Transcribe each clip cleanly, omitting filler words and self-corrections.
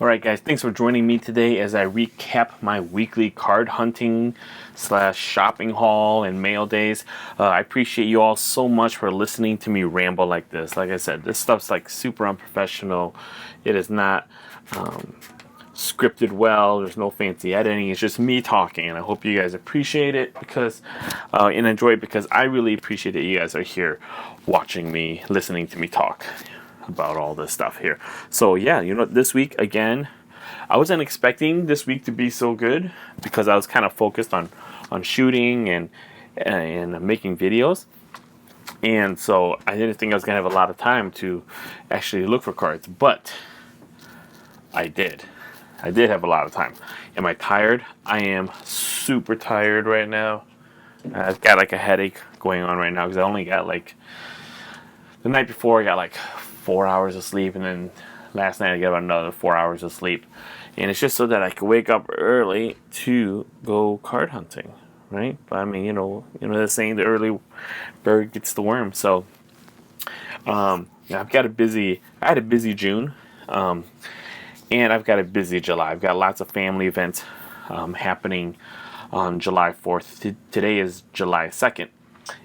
Alright guys, thanks for joining me today as I recap my weekly card hunting slash shopping haul and mail days. I appreciate you all so much for listening to me ramble like this. Like I said, this stuff's like super unprofessional. It is not scripted well. There's no fancy editing. It's just me talking, and I hope you guys appreciate it because and enjoy it because I really appreciate that you guys are here watching me, listening to me talk about all this stuff here. So yeah, this week again, I wasn't expecting this week to be so good because I was kind of focused on shooting and making videos. And so I didn't think I was gonna have a lot of time to actually look for cards, but I did. I did have a lot of time. Am I tired? I am super tired right now. I've got like a headache going on right now because I only got like the night before I got like 4 hours of sleep, and then last night I got about another 4 hours of sleep. And it's just so that I could wake up early to go card hunting, right? But I mean, the saying, the early bird gets the worm. So, I've got I had a busy June, and I've got a busy July. I've got lots of family events happening on July 4th. Today is July 2nd.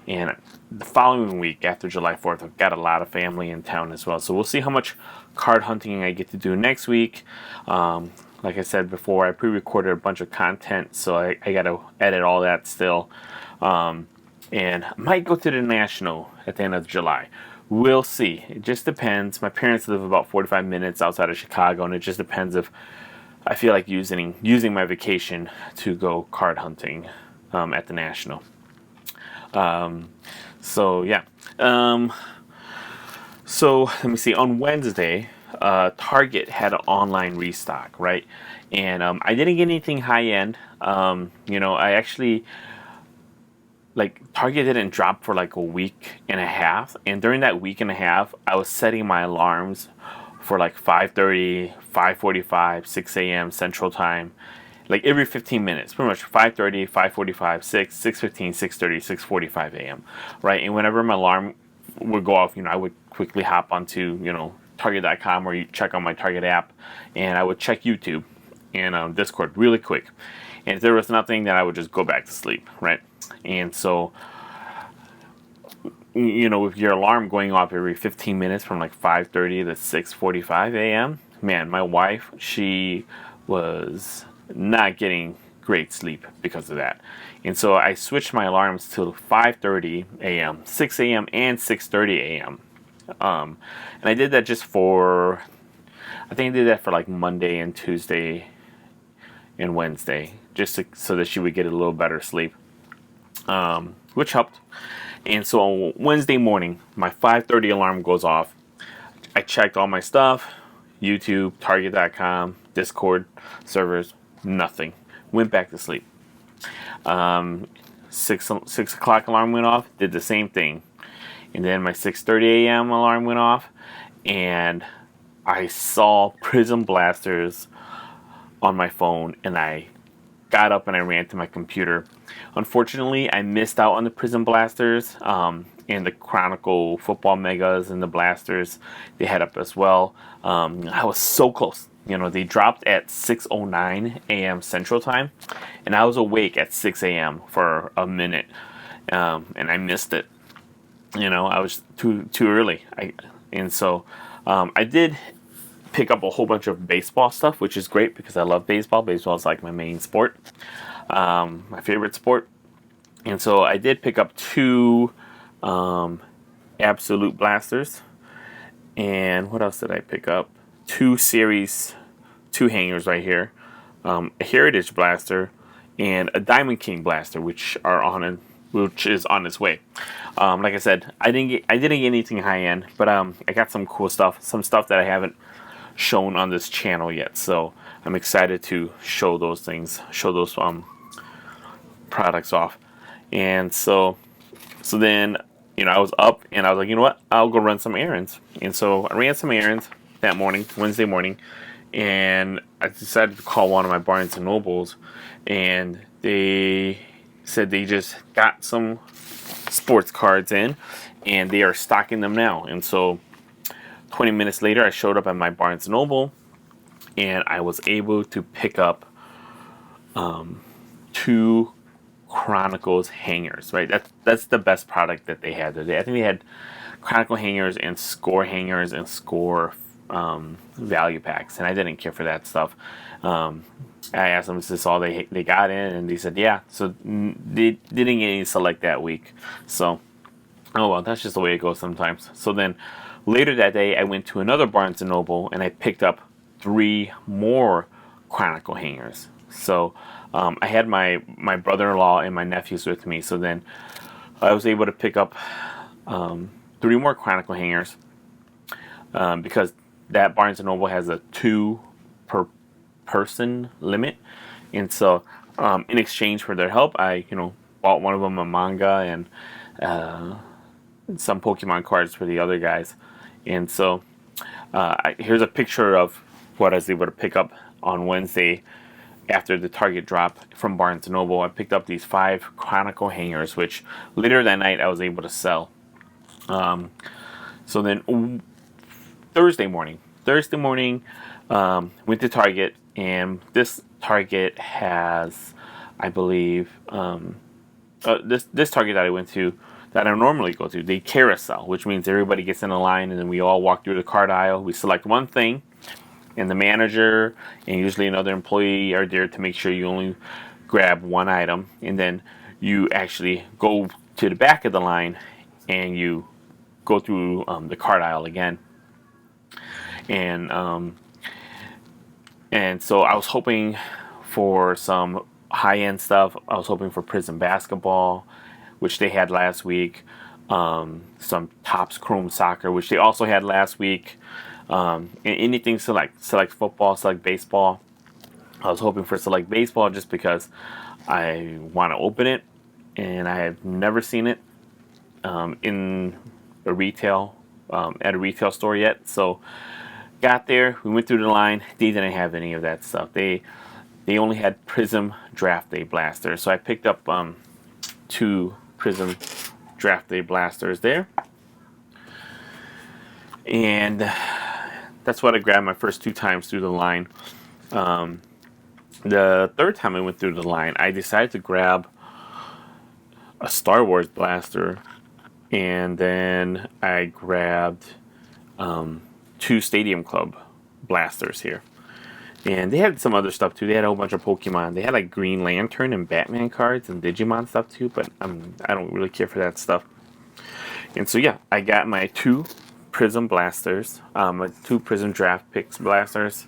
And the following week, after July 4th, I've got a lot of family in town as well. So we'll see how much card hunting I get to do next week. Like I said before, I pre-recorded a bunch of content, so I got to edit all that still. And I might go to the National at the end of July. We'll see. It just depends. My parents live about 45 minutes outside of Chicago, and it just depends if I feel like using my vacation to go card hunting at the National. So yeah. So let me see. On Wednesday, Target had an online restock, right? And I didn't get anything high end. I actually like Target didn't drop for like a week and a half, and during that week and a half, I was setting my alarms for like 5:30, 5:45, 6 a.m. Central Time, like every 15 minutes, pretty much 5:30, 5:45, 6, 6:15, 6:30, 6:45 a.m. Right, and whenever my alarm would go off, I would quickly hop onto Target.com or you check on my Target app, and I would check YouTube and Discord really quick. And if there was nothing, then I would just go back to sleep, right? And so, with your alarm going off every 15 minutes from like 5:30 to 6:45 a.m., man, my wife, she was not getting great sleep because of that. And so I switched my alarms to 5:30 a.m., 6 a.m., and 6:30 a.m. And I did that I think I did that for like Monday and Tuesday and Wednesday, so that she would get a little better sleep, which helped. And so on Wednesday morning, my 5:30 alarm goes off. I checked all my stuff, YouTube, Target.com, Discord servers, nothing. Went back to sleep. 6 o'clock alarm went off, did the same thing. And then my 6:30 a.m. alarm went off, and I saw Prism Blasters on my phone, and I got up and I ran to my computer. Unfortunately, I missed out on the Prism Blasters and the Chronicle Football Megas and the Blasters. They had up as well. I was so close. They dropped at 6:09 a.m. Central Time, and I was awake at 6 a.m. for a minute, and I missed it. I was too early. I did pick up a whole bunch of baseball stuff, which is great because I love baseball. Baseball is like my main sport, my favorite sport. And so I did pick up two Absolute Blasters. And what else did I pick up? Two hangers right here. A Heritage Blaster and a Diamond King Blaster, which is on its way. Like I said, I didn't get anything high end, but I got some cool stuff, some stuff that I haven't shown on this channel yet. So I'm excited to show those products off. And so then I was up and I was like, you know what? I'll go run some errands. And so I ran some errands that morning, Wednesday morning, and I decided to call one of my Barnes and Nobles, and they said they just got some sports cards in and they are stocking them now. And so 20 minutes later, I showed up at my Barnes & Noble, and I was able to pick up two Chronicles hangers. Right, that's the best product that they had today. I think they had Chronicle hangers and Score hangers and Score value packs, and I didn't care for that stuff. I asked them, "Is this all they got in?" And they said, "Yeah." So they didn't get any select that week. So, oh well, that's just the way it goes sometimes. So then later that day, I went to another Barnes and Noble and I picked up three more Chronicle hangers. So I had my brother-in-law and my nephews with me. So then I was able to pick up three more Chronicle hangers because that Barnes and Noble has a 2 per person limit, and so in exchange for their help, I bought one of them a manga and some Pokemon cards for the other guys, and so here's a picture of what I was able to pick up on Wednesday after the Target drop from Barnes and Noble. I picked up these 5 Chronicle hangers, which later that night I was able to sell. So then Thursday morning, went to Target, and this Target has, I believe, this Target that I went to, that I normally go to, they carousel, which means everybody gets in a line, and then we all walk through the cart aisle. We select one thing, and the manager and usually another employee are there to make sure you only grab one item, and then you actually go to the back of the line and you go through the cart aisle again. And so I was hoping for some high-end stuff. I was hoping for Prism basketball, which they had last week. Some Topps Chrome soccer, which they also had last week. And anything select football, select baseball. I was hoping for select baseball just because I want to open it, and I have never seen it in a retail at a retail store yet. So got there, we went through the line. They didn't have any of that stuff. They only had Prism Draft Day blasters. So I picked up 2 Prism Draft Day blasters there, and that's what I grabbed my first 2 times through the line. The third time I went through the line, I decided to grab a Star Wars blaster, and then I grabbed 2 Stadium Club blasters here. And they had some other stuff too. They had a whole bunch of Pokemon. They had like Green Lantern and Batman cards and Digimon stuff too, but I don't really care for that stuff. And so yeah, I got my 2 Prism blasters, my 2 Prism Draft Picks blasters,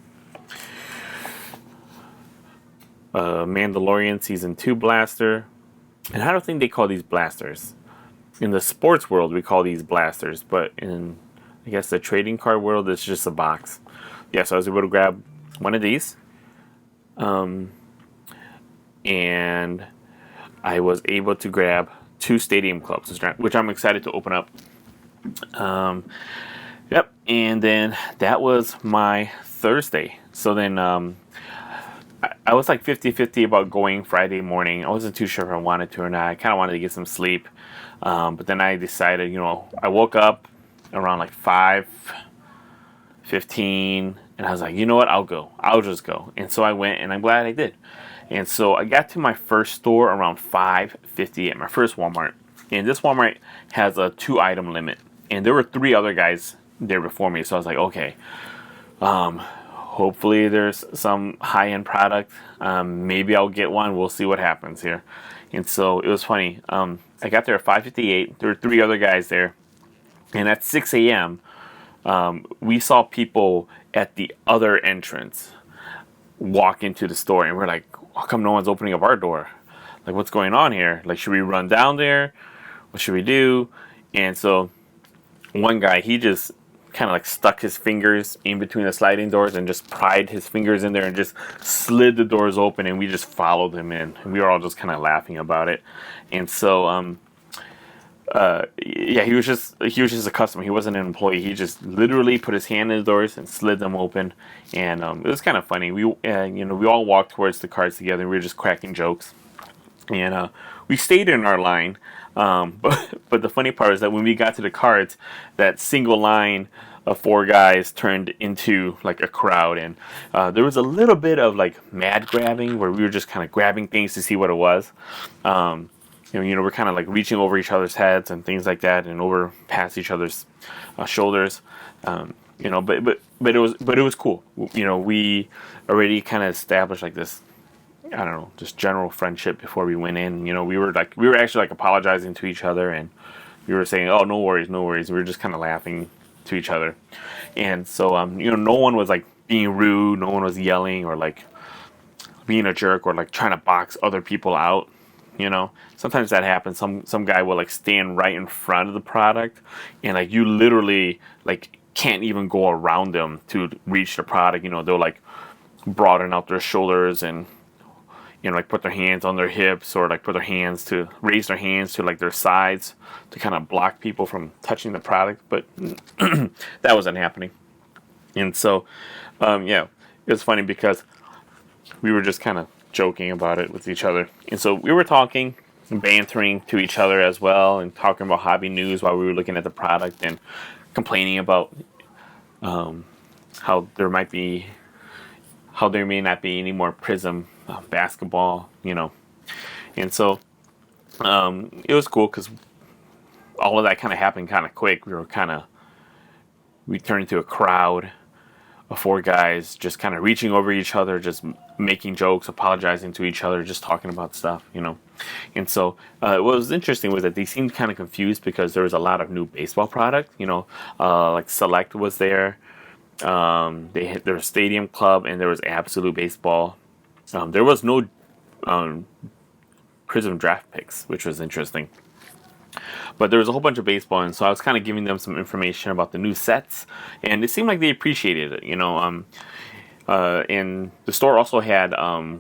Mandalorian Season 2 blaster. And I don't think they call these blasters. In the sports world, we call these blasters, but in, I guess, the trading card world, it's just a box. Yeah, so I was able to grab one of these. And I was able to grab 2 Stadium Clubs, which I'm excited to open up. Yep, and then that was my Thursday. So then I was like 50-50 about going Friday morning. I wasn't too sure if I wanted to or not. I kind of wanted to get some sleep. But then I decided, I woke up around like 5:15, and I was like, you know what, I'll go. I'll just go. And so I went, and I'm glad I did. And so I got to my first store around 5:50 at my first Walmart. And this Walmart has a 2-item limit. And there were 3 other guys there before me. So I was like, okay, hopefully there's some high-end product. Maybe I'll get one. We'll see what happens here. And so it was funny. I got there at 5:58. There were 3 other guys there. And at 6 a.m., we saw people at the other entrance walk into the store. And we're like, how come no one's opening up our door? Like, what's going on here? Like, should we run down there? What should we do? And so one guy, he just kind of like stuck his fingers in between the sliding doors and just pried his fingers in there and just slid the doors open, and we just followed him in, and we were all just kind of laughing about it. And so yeah, he was just a customer. He wasn't an employee. He just literally put his hand in the doors and slid them open, and it was kind of funny. We we all walked towards the cars together. We were just cracking jokes, and we stayed in our line. But the funny part is that when we got to the cards, that single line four guys turned into like a crowd, and there was a little bit of like mad grabbing where we were just kind of grabbing things to see what it was. Um, we're kind of like reaching over each other's heads and things like that, and over past each other's shoulders. But it was cool. We already kind of established like this, I don't know, just general friendship before we went in. We were actually like apologizing to each other, and we were saying, "Oh, no worries, no worries." We were just kind of laughing to each other, and so no one was like being rude, no one was yelling or like being a jerk or like trying to box other people out. Sometimes that happens. Some guy will like stand right in front of the product, and like you literally like can't even go around them to reach the product. They'll like broaden out their shoulders and like put their hands on their hips, or like raise their hands to like their sides to kind of block people from touching the product. But that wasn't happening. And so, yeah, it was funny because we were just kind of joking about it with each other. And so we were talking, bantering to each other as well, and talking about hobby news while we were looking at the product and complaining about how there may not be any more Prism basketball, And so it was cool because all of that kind of happened kind of quick. We turned into a crowd of four guys just kind of reaching over each other, just making jokes, apologizing to each other, just talking about stuff, And so what was interesting was that they seemed kind of confused because there was a lot of new baseball product, like Select was there. There was Stadium Club, and there was Absolute Baseball. There was no Prism draft picks, which was interesting. But there was a whole bunch of baseball, and so I was kind of giving them some information about the new sets, and it seemed like they appreciated it, And the store also had,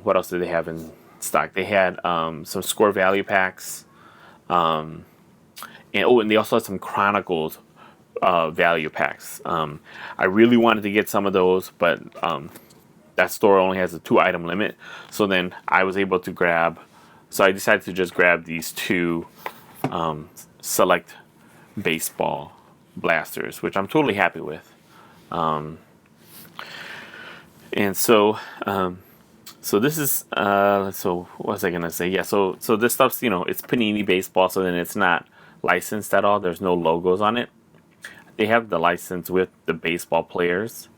what else did they have in stock? They had some score value packs, and they also had some Chronicles value packs. I really wanted to get some of those, but that store only has a 2-item limit. So then I was able to I decided to just grab these 2 Select baseball blasters, which I'm totally happy with. And so this is so what was I gonna say? Yeah, so this stuff's it's Panini baseball, so then it's not licensed at all. There's no logos on it. They have the license with the baseball players,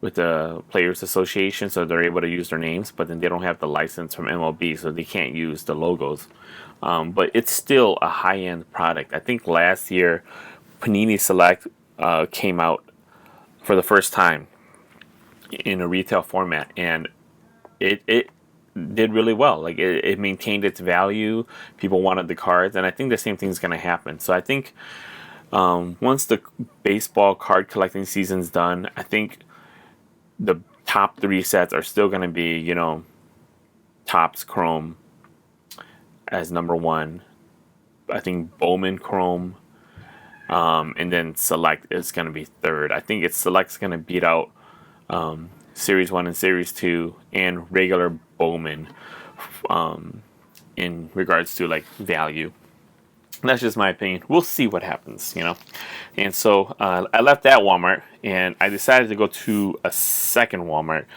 with the Players Association, so they're able to use their names, but then they don't have the license from MLB, so they can't use the logos. But it's still a high-end product. I think last year, Panini Select came out for the first time in a retail format, and it did really well. Like it maintained its value. People wanted the cards, and I think the same thing is going to happen. So I think once the baseball card collecting season's done, I think the top 3 sets are still going to be, Topps Chrome as number 1. I think Bowman Chrome, and then Select is going to be 3rd. I think Select's going to beat out Series 1 and Series 2 and regular Bowman in regards to like value. That's just my opinion. We'll see what happens, And so I left that Walmart, and I decided to go to a second Walmart.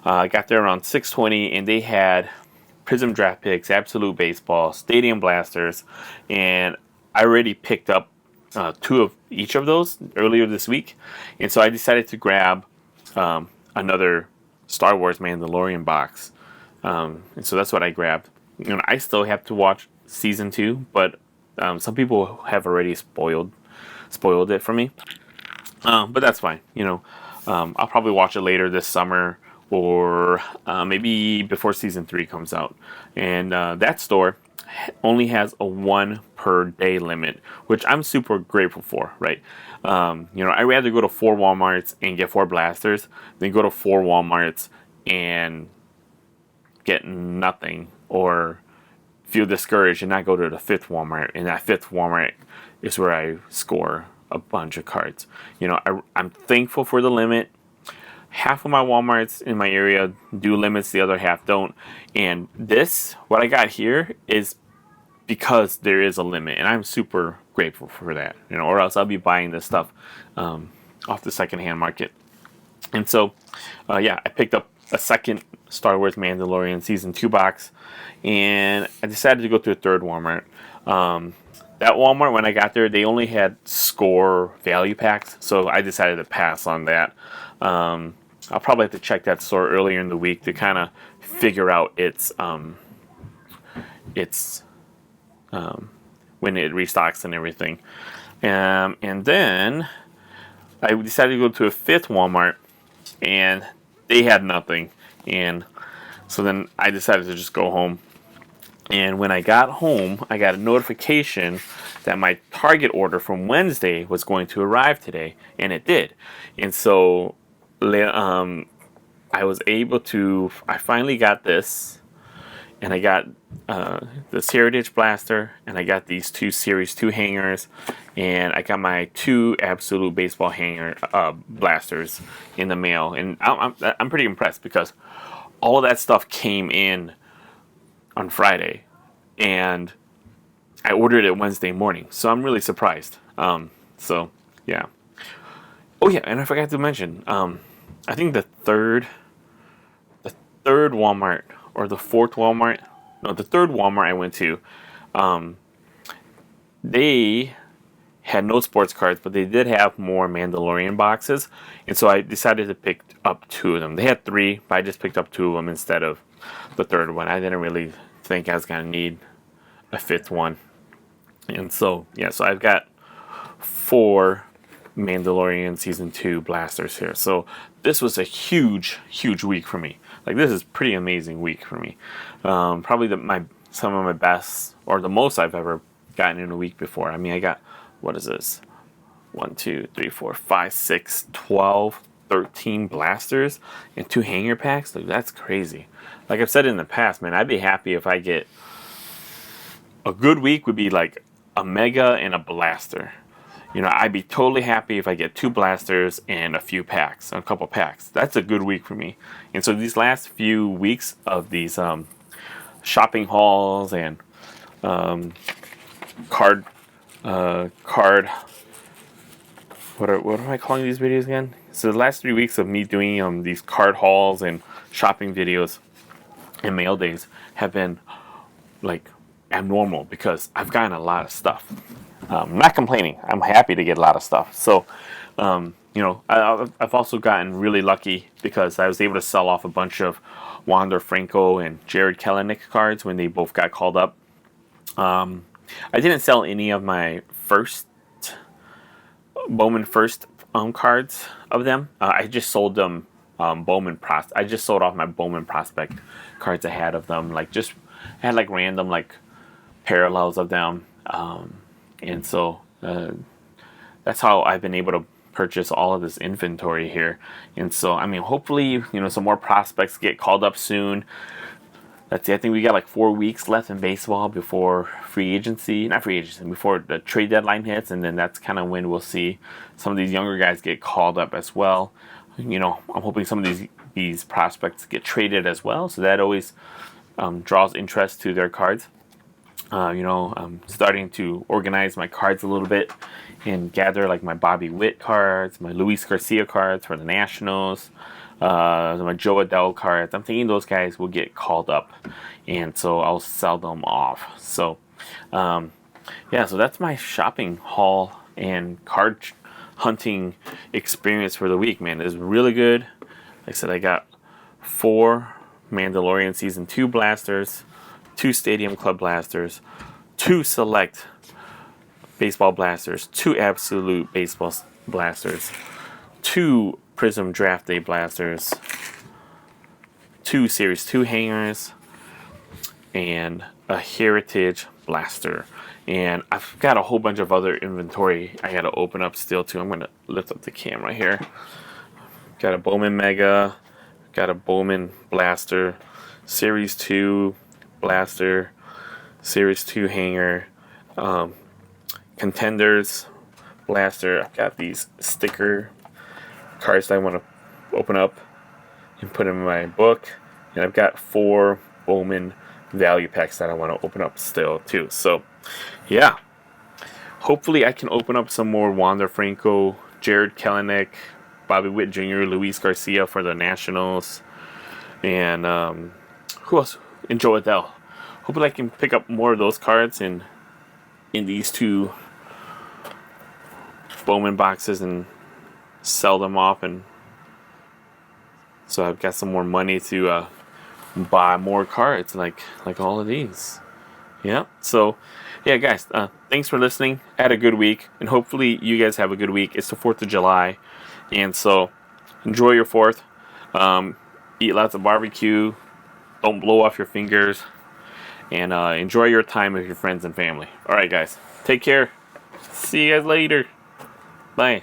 I got there around 6:20, and they had Prism draft picks, Absolute Baseball, Stadium Blasters, and I already picked up 2 of each of those earlier this week. And so I decided to grab another Star Wars Mandalorian box. And so that's what I grabbed. I still have to watch Season 2, but some people have already spoiled it for me, but that's fine. I'll probably watch it later this summer, or maybe before Season 3 comes out. And that store only has a 1 per day limit, which I'm super grateful for. Right? I'd rather go to 4 Walmarts and get 4 blasters than go to 4 Walmarts and get nothing, or feel discouraged and not go to the 5th Walmart, and that 5th Walmart is where I score a bunch of cards. I'm thankful for the limit. Half of my Walmarts in my area do limits, the other half don't. And what I got here is because there is a limit, and I'm super grateful for that. Or else I'll be buying this stuff off the secondhand market. And so, yeah, I picked up a second Star Wars Mandalorian Season 2 box, and I decided to go to a third Walmart. That Walmart, when I got there, they only had score value packs, so I decided to pass on that. I'll probably have to check that store earlier in the week to kind of figure out its when it restocks and everything. And then I decided to go to a fifth Walmart, and they had nothing. And so then I decided to just go home. And when I got home, I got a notification that my Target order from Wednesday was going to arrive today, and it did. And so I was able to, I finally got this, and I got this Heritage Blaster, and I got these two Series 2 hangers, and I got my two Absolute Baseball hanger blasters in the mail. And I'm pretty impressed because all that stuff came in on Friday, and I ordered it Wednesday morning, so I'm really surprised. So yeah. Oh yeah, and I forgot to mention, I think the third Walmart or the fourth Walmart, no, the third Walmart I went to, they had no sports cards, but they did have more Mandalorian boxes, and so I decided to pick up two of them. They had three, but I just picked up two of them instead of the third one. I didn't really think I was gonna need a fifth one, and so yeah, so I've got 4 Mandalorian Season 2 blasters here. So this was a huge week for me. Like, this is pretty amazing week for me. Probably some of my best, or the most I've ever gotten in a week before. I mean, I got, what is this? 1, 2, 3, 4, 5, 6, 12, 13 blasters and 2 hanger packs. Like, that's crazy. Like I've said in the past, man, I'd be happy if I get a good week would be like a mega and a blaster. You know, I'd be totally happy if I get 2 blasters and a couple packs. That's a good week for me. And so these last few weeks of these shopping hauls and card, what am I calling these videos again? So the last 3 weeks of me doing these card hauls and shopping videos and mail days have been like abnormal because I've gotten a lot of stuff. I'm not complaining. I'm happy to get a lot of stuff. So, you know, I've also gotten really lucky because I was able to sell off a bunch of Wander Franco and Jared Kelenic cards when they both got called up. I didn't sell any of my Bowman first cards of them. I just sold them I just sold off my Bowman Prospect cards I had of them. Like, just I had like random like parallels of them. And so that's how I've been able to purchase all of this inventory here. And so, I mean, hopefully, you know, some more prospects get called up soon. That's it. I think we got like 4 weeks left in baseball before before the trade deadline hits. And then that's kind of when we'll see some of these younger guys get called up as well. You know, I'm hoping some of these prospects get traded as well. So that always draws interest to their cards. You know, I'm starting to organize my cards a little bit and gather like my Bobby Witt cards, my Luis Garcia cards for the Nationals, my Joe Adell cards. I'm thinking those guys will get called up, and so I'll sell them off. So, yeah, so that's my shopping haul and card hunting experience for the week, man. It's really good. Like I said, I got 4 Mandalorian Season 2 blasters, 2 Stadium Club blasters, 2 Select baseball blasters, 2 Absolute baseball blasters, 2 Prism Draft Day blasters, 2 Series 2 hangers, and a Heritage blaster. And I've got a whole bunch of other inventory I gotta open up still too. I'm gonna lift up the camera here. Got a Bowman Mega, got a Bowman Blaster, Series 2 blaster, Series 2 hanger, Contenders blaster. I've got these sticker cards that I want to open up and put in my book, and I've got 4 Bowman value packs that I want to open up still too. So yeah, hopefully I can open up some more Wander Franco Jared Kelenic, Bobby Witt Jr., Luis Garcia for the Nationals, and who else? And Joe Adell. Hopefully I can pick up more of those cards in these two Bowman boxes and sell them off, and so I've got some more money to buy more cards like all of these. Yeah. So, yeah, guys, thanks for listening. Had a good week, and hopefully you guys have a good week. It's the 4th of July, and so enjoy your 4th. Eat lots of barbecue. Don't blow off your fingers, and enjoy your time with your friends and family. All right, guys. Take care. See you guys later. Bye.